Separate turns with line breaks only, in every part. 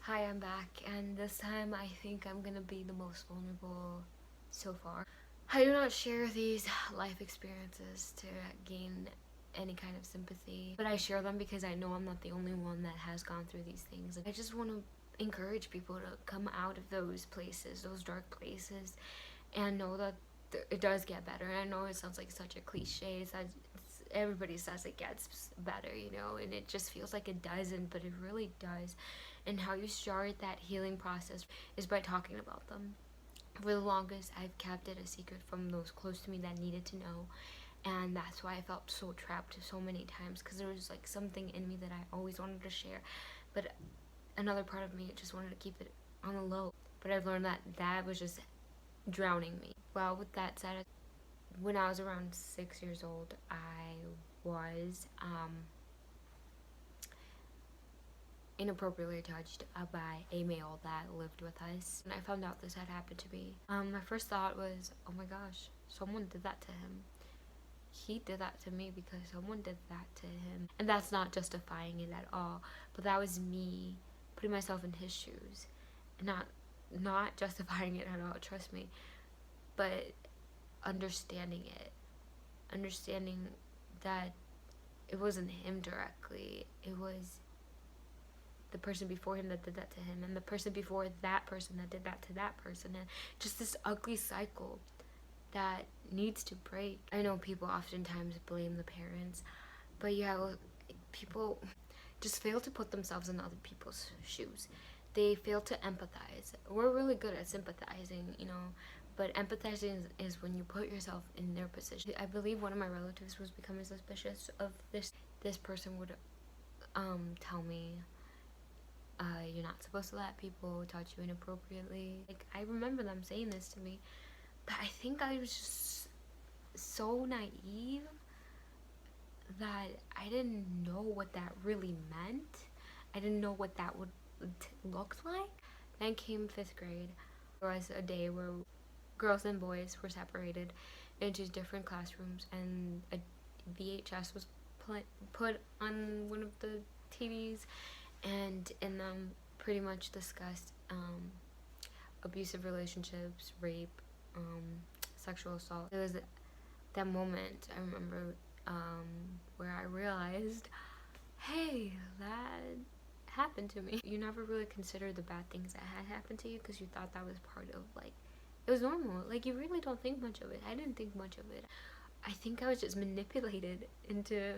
Hi, I'm back, and this time I think I'm gonna be the most vulnerable so far. I do not share these life experiences to gain any kind of sympathy, but I share them because I know I'm not the only one that has gone through these things. I just want to encourage people to come out of those places, those dark places, and know that it does get better. And I know it sounds like such a cliche. Everybody says it gets better, and it just feels like it doesn't, but it really does. And how you start that healing process is by talking about them. For the longest, I've kept it a secret from those close to me that needed to know, and that's why I felt so trapped so many times, because there was like something in me that I always wanted to share, but another part of me just wanted to keep it on the low. But I've learned that that was just drowning me. Well, with that said, when I was around 6 years old, I was inappropriately touched by a male that lived with us. And I found out this had happened to me. My first thought was, oh my gosh, someone did that to him. He did that to me because someone did that to him. And that's not justifying it at all, but that was me putting myself in his shoes. Not justifying it at all, trust me, but understanding it. Understanding that it wasn't him directly. It was the person before him that did that to him, and the person before that person that did that to that person, and just this ugly cycle that needs to break. I know people oftentimes blame the parents, but yeah, people just fail to put themselves in other people's shoes. They fail to empathize. We're really good at sympathizing, but empathizing is when you put yourself in their position. I believe one of my relatives was becoming suspicious of this. This person would tell me, you're not supposed to let people touch you inappropriately. Like, I remember them saying this to me, but I think I was just so naive that I didn't know what that really meant. I didn't know what that would look like. Then came 5th grade. There was a day where girls and boys were separated into different classrooms, and a VHS was put on one of the TVs, and in them pretty much discussed abusive relationships, rape, sexual assault. It was that moment, I remember, where I realized, hey, that happened to me. You never really considered the bad things that had happened to you because you thought that was part of, like, it was normal. Like, you really don't think much of it. I didn't think much of it. I think I was just manipulated into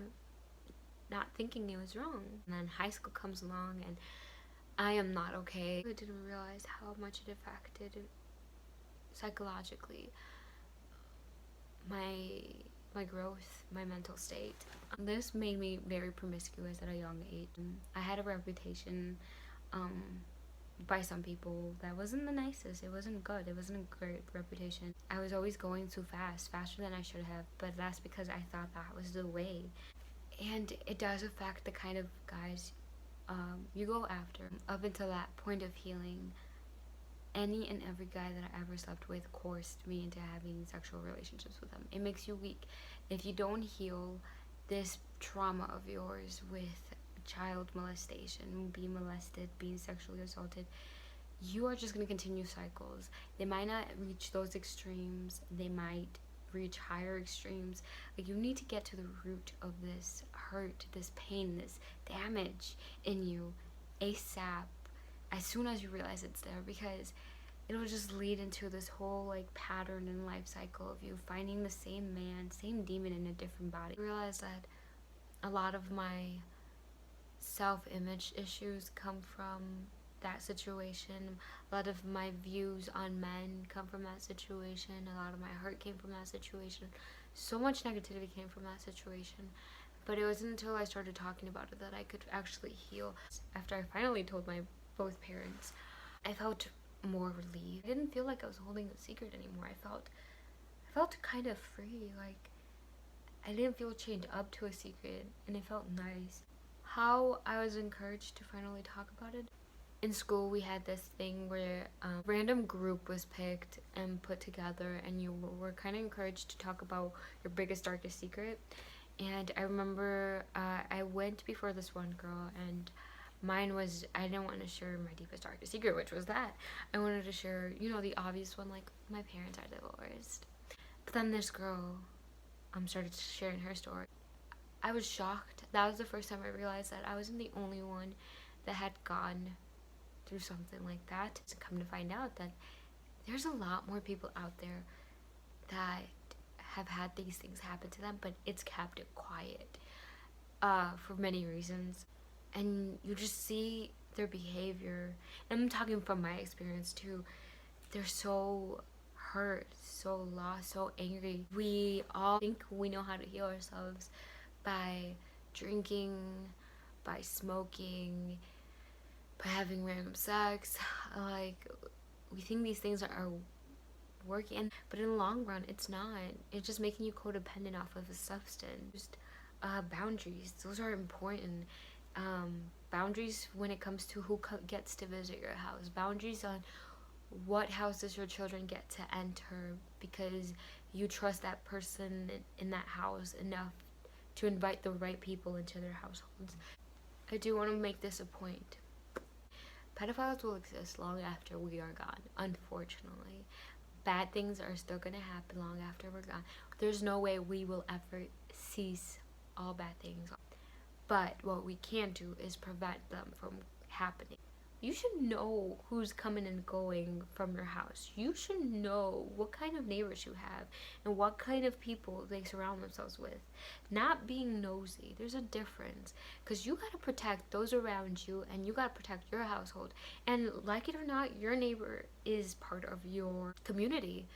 not thinking it was wrong. And then high school comes along, and I am not okay. I didn't realize how much it affected psychologically my growth, my mental state. This made me very promiscuous at a young age. I had a reputation by some people that wasn't the nicest. It wasn't good. It wasn't a great reputation. I was always going too fast, faster than I should have, but that's because I thought that was the way. And it does affect the kind of guys you go after. Up until that point of healing, any and every guy that I ever slept with coerced me into having sexual relationships with them. It makes you weak. If you don't heal this trauma of yours with child molestation, being molested, being sexually assaulted, you are just going to continue cycles. They might not reach those extremes. They might reach higher extremes. Like, you need to get to the root of this hurt, this pain, this damage in you ASAP, as soon as you realize it's there, because it'll just lead into this whole like pattern and life cycle of you finding the same man, same demon in a different body. I realized that a lot of my self-image issues come from that situation. A lot of my views on men come from that situation. A lot of my hurt came from that situation. So much negativity came from that situation. But it wasn't until I started talking about it that I could actually heal. After I finally told my both parents, I felt more relieved. I didn't feel like I was holding a secret anymore. I felt kind of free. Like, I didn't feel chained up to a secret, and it felt nice. How I was encouraged to finally talk about it. In school, we had this thing where a random group was picked and put together, and you were kind of encouraged to talk about your biggest, darkest secret. And I remember I went before this one girl, and Mine was, I didn't want to share my deepest, darkest secret, which was that I wanted to share, you know, the obvious one, like, my parents are divorced. But then this girl started sharing her story. I was shocked. That was the first time I realized that I wasn't the only one that had gone through something like that. To come to find out that there's a lot more people out there that have had these things happen to them, but it's kept it quiet for many reasons. And you just see their behavior. And I'm talking from my experience too. They're so hurt, so lost, so angry. We all think we know how to heal ourselves by drinking, by smoking, by having random sex. Like, we think these things are working, but in the long run, it's not. It's just making you codependent off of a substance. Just boundaries, those are important. Boundaries when it comes to who gets to visit your house. Boundaries on what houses your children get to enter, because you trust that person in that house enough to invite the right people into their households. I do want to make this a point. Pedophiles will exist long after we are gone, unfortunately. Bad things are still going to happen long after we're gone. There's no way we will ever cease all bad things. But what we can do is prevent them from happening. You should know who's coming and going from your house. You should know what kind of neighbors you have and what kind of people they surround themselves with. Not being nosy. There's a difference. Because you got to protect those around you and you got to protect your household. And like it or not, your neighbor is part of your community.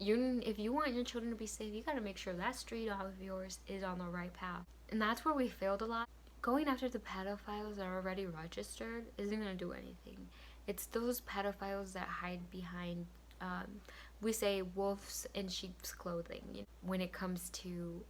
If you want your children to be safe, you got to make sure that street of yours is on the right path. And that's where we failed a lot. Going after the pedophiles that are already registered isn't going to do anything. It's those pedophiles that hide behind, we say, wolves in sheep's clothing. You know, when it comes to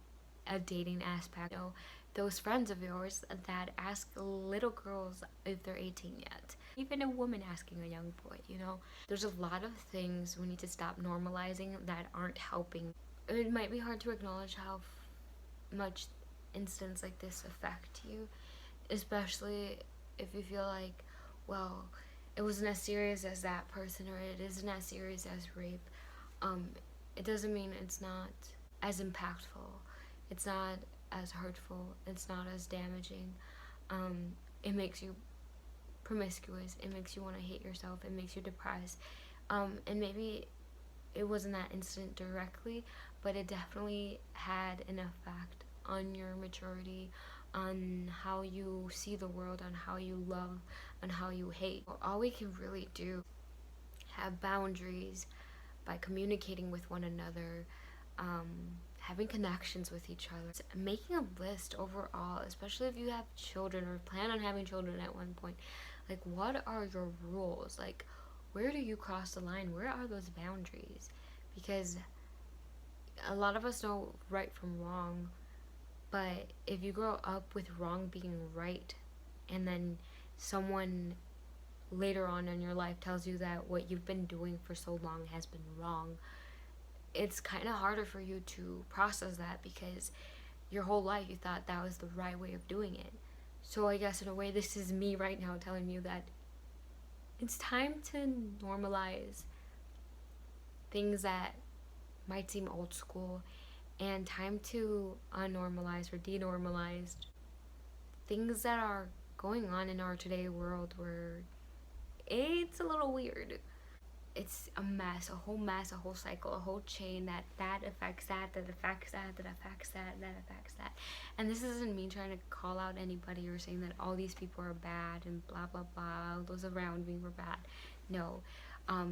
a dating aspect, you know, those friends of yours that ask little girls if they're 18 yet. Even a woman asking a young boy, you know. There's a lot of things we need to stop normalizing that aren't helping. It might be hard to acknowledge how much incidents like this affect you, especially if you feel like, well, it wasn't as serious as that person, or it isn't as serious as rape. It doesn't mean it's not as impactful, it's not as hurtful, it's not as damaging. It makes you promiscuous, it makes you want to hate yourself, it makes you depressed. And maybe it wasn't that incident directly, but it definitely had an effect on your maturity, on how you see the world, on how you love, on how you hate. All we can really do, have boundaries by communicating with one another, having connections with each other, making a list overall, especially if you have children or plan on having children at one point. Like, what are your rules? Like, where do you cross the line? Where are those boundaries? Because a lot of us know right from wrong, but if you grow up with wrong being right, and then someone later on in your life tells you that what you've been doing for so long has been wrong, it's kind of harder for you to process that, because your whole life you thought that was the right way of doing it. So I guess in a way, this is me right now telling you that it's time to normalize things that might seem old school, and time to unnormalize or denormalize things that are going on in our today world where it's a little weird. It's a mess, a whole cycle, a whole chain that affects that affects that affects that affects that. And this isn't me trying to call out anybody or saying that all these people are bad and blah blah blah, those around me were bad. No.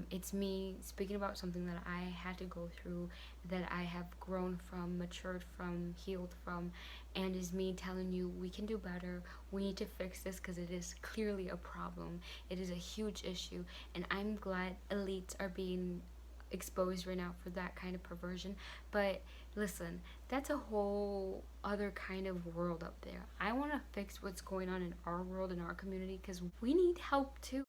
It's me speaking about something that I had to go through, that I have grown from, matured from, healed from, and is me telling you we can do better. We need to fix this, because it is clearly a problem. It is a huge issue, and I'm glad elites are being exposed right now for that kind of perversion. But listen, that's a whole other kind of world up there. I want to fix what's going on in our world, in our community, because we need help too.